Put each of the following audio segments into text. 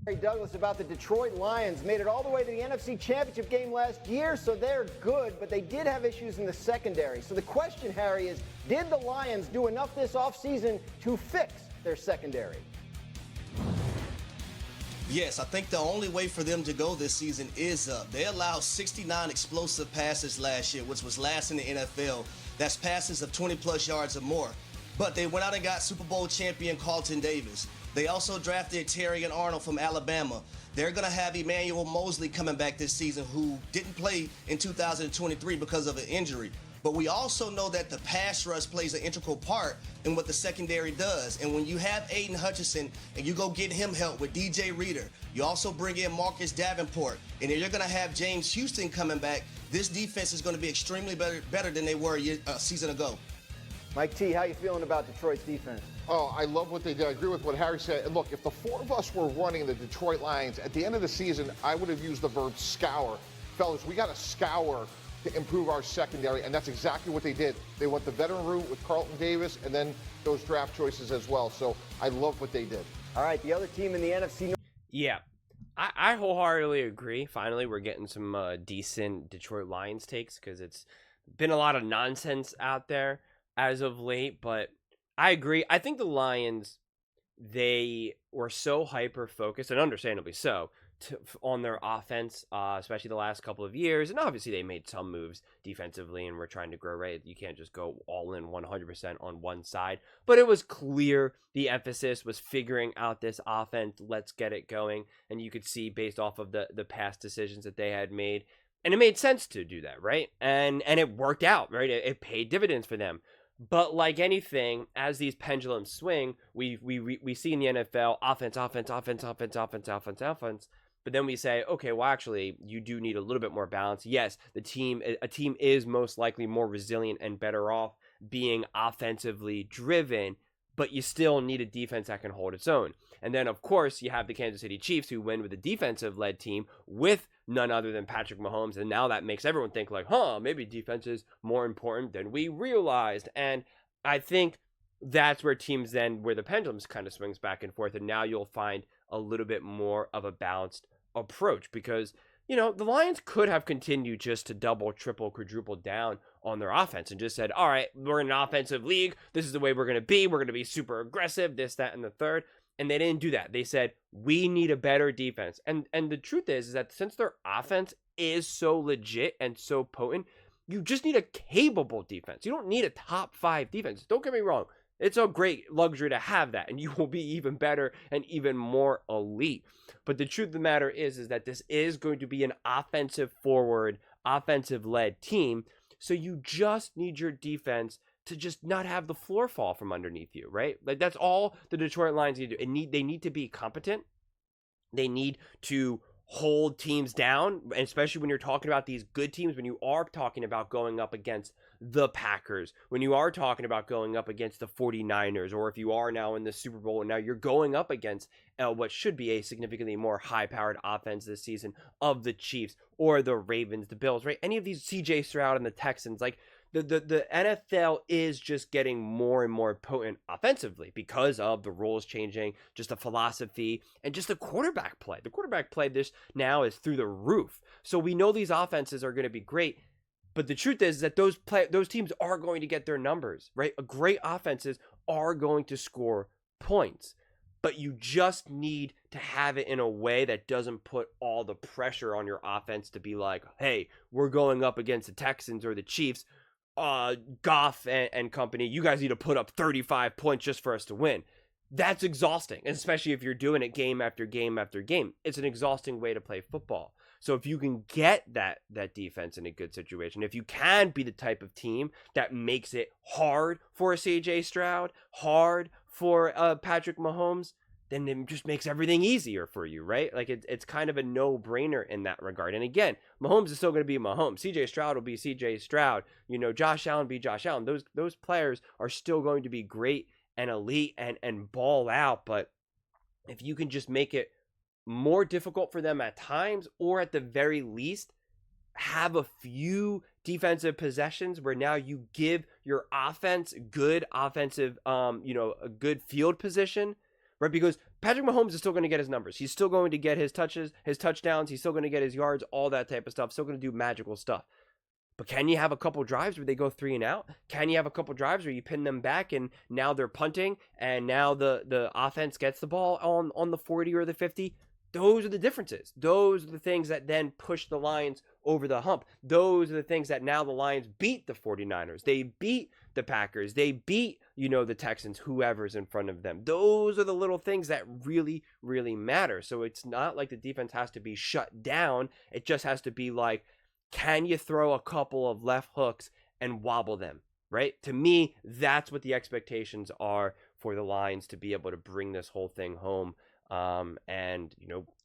Douglas about the Detroit Lions made it all the way to the NFC Championship game last year, so they're good, but they did have issues in the secondary. So the question, Harry, is did the Lions do enough this offseason to fix their secondary? Yes, I think the only way for them to go this season is up. They allowed 69 explosive passes last year, which was last in the NFL. That's passes of 20-plus yards or more. But they went out and got Super Bowl champion Carlton-Davis. They also drafted Terrion Arnold from Alabama. They're going to have Emmanuel Mosley coming back this season, who didn't play in 2023 because of an injury. But we also know that the pass rush plays an integral part in what the secondary does. And when you have Aiden Hutchinson and you go get him help with DJ Reader, you also bring in Marcus Davenport, and then you're going to have James Houston coming back, this defense is going to be extremely better than they were a season ago. Mike T., how you feeling about Detroit's defense? Oh, I love what they did. I agree with what Harry said. And look, if the four of us were running the Detroit Lions, at the end of the season, I would have used the verb scour. Fellas, we got to scour to improve our secondary, and that's exactly what they did. They went the veteran route with Carlton-Davis and then those draft choices as well. So I love what they did. All right, the other team in the NFC North. Yeah, I wholeheartedly agree. Finally, we're getting some decent Detroit Lions takes, because it's been a lot of nonsense out there as of late, but I agree. I think the Lions, they were so hyper-focused, and understandably so, on their offense, especially the last couple of years. And obviously they made some moves defensively, and we're trying to grow, right? You can't just go all in 100% on one side. But it was clear the emphasis was figuring out this offense. Let's get it going. And you could see based off of the past decisions that they had made. And it made sense to do that, right? And it worked out, right? It paid dividends for them. But like anything, as these pendulums swing, we see in the NFL offense. But then we say, okay, well, actually, you do need a little bit more balance. Yes, a team is most likely more resilient and better off being offensively driven, but you still need a defense that can hold its own. And then, of course, you have the Kansas City Chiefs, who win with a defensive-led team with none other than Patrick Mahomes. And now that makes everyone think like, maybe defense is more important than we realized. And I think that's where teams then, where the pendulum kind of swings back and forth. And now you'll find a little bit more of a balanced approach, because, you know, the Lions could have continued just to double, triple, quadruple down on their offense and just said, all right, we're in an offensive league. This is the way we're going to be. We're going to be super aggressive, this, that, and the third. And they didn't do that. They said, we need a better defense. And the truth is that since their offense is so legit and so potent, you just need a capable defense. You don't need a top 5 defense. Don't get me wrong. It's a great luxury to have that, and you will be even better and even more elite. But the truth of the matter is that this is going to be an offensive forward, offensive-led team, so you just need your defense to just not have the floor fall from underneath you, right? Like, that's all the Detroit Lions need to do. They need to be competent. They need to hold teams down, and especially when you're talking about these good teams, when you are talking about going up against the Packers, when you are talking about going up against the 49ers, or if you are now in the Super Bowl and now you're going up against what should be a significantly more high-powered offense this season of the Chiefs or the Ravens, the Bills, right? Any of these, CJ Stroud and the Texans, like the NFL is just getting more and more potent offensively because of the rules changing, just the philosophy, and just the quarterback play. The quarterback play this now is through the roof. So we know these offenses are going to be great, but the truth is that those teams are going to get their numbers, right? Great offenses are going to score points, but you just need to have it in a way that doesn't put all the pressure on your offense to be like, hey, we're going up against the Texans or the Chiefs. Goff and company, you guys need to put up 35 points just for us to win. That's exhausting, especially if you're doing it game after game after game. It's an exhausting way to play football. So if you can get that defense in a good situation, if you can be the type of team that makes it hard for a CJ Stroud, hard for Patrick Mahomes, then it just makes everything easier for you, right? Like it's kind of a no-brainer in that regard. And again, Mahomes is still going to be Mahomes. CJ Stroud will be CJ Stroud. You know, Josh Allen be Josh Allen. Those players are still going to be great and elite and ball out. But if you can just make it more difficult for them at times, or at the very least have a few defensive possessions where now you give your offense good offensive, a good field position, right? Because Patrick Mahomes is still going to get his numbers. He's still going to get his touches, his touchdowns. He's still going to get his yards, all that type of stuff. Still going to do magical stuff. But can you have a couple drives where they go 3 and out? Can you have a couple drives where you pin them back and now they're punting and now the offense gets the ball on the 40 or the 50? Those are the differences. Those are the things that then push the Lions over the hump. Those are the things that now the Lions beat the 49ers. They beat the Packers. They beat, the Texans, whoever's in front of them. Those are the little things that really, really matter. So it's not like the defense has to be shut down. It just has to be like, can you throw a couple of left hooks and wobble them, right? To me, that's what the expectations are for the Lions to be able to bring this whole thing home and,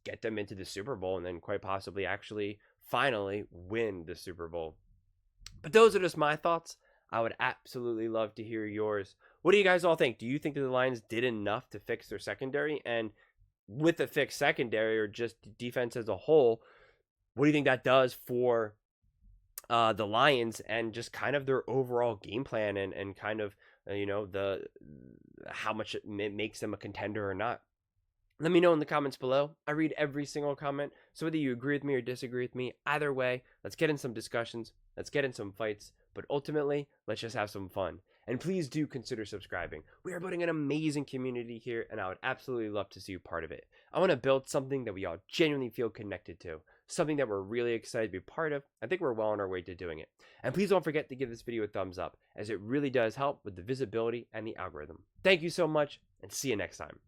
get them into the Super Bowl and then quite possibly actually finally win the Super Bowl. But those are just my thoughts. I would absolutely love to hear yours. What do you guys all think? Do you think that the Lions did enough to fix their secondary? And with the fixed secondary or just defense as a whole, what do you think that does for the Lions and just kind of their overall game plan and kind of, how much it makes them a contender or not? Let me know in the comments below. I read every single comment. So whether you agree with me or disagree with me, either way, let's get in some discussions. Let's get in some fights. But ultimately, let's just have some fun. And please do consider subscribing. We are building an amazing community here, and I would absolutely love to see you part of it. I want to build something that we all genuinely feel connected to. Something that we're really excited to be part of. I think we're well on our way to doing it. And please don't forget to give this video a thumbs up, as it really does help with the visibility and the algorithm. Thank you so much, and see you next time.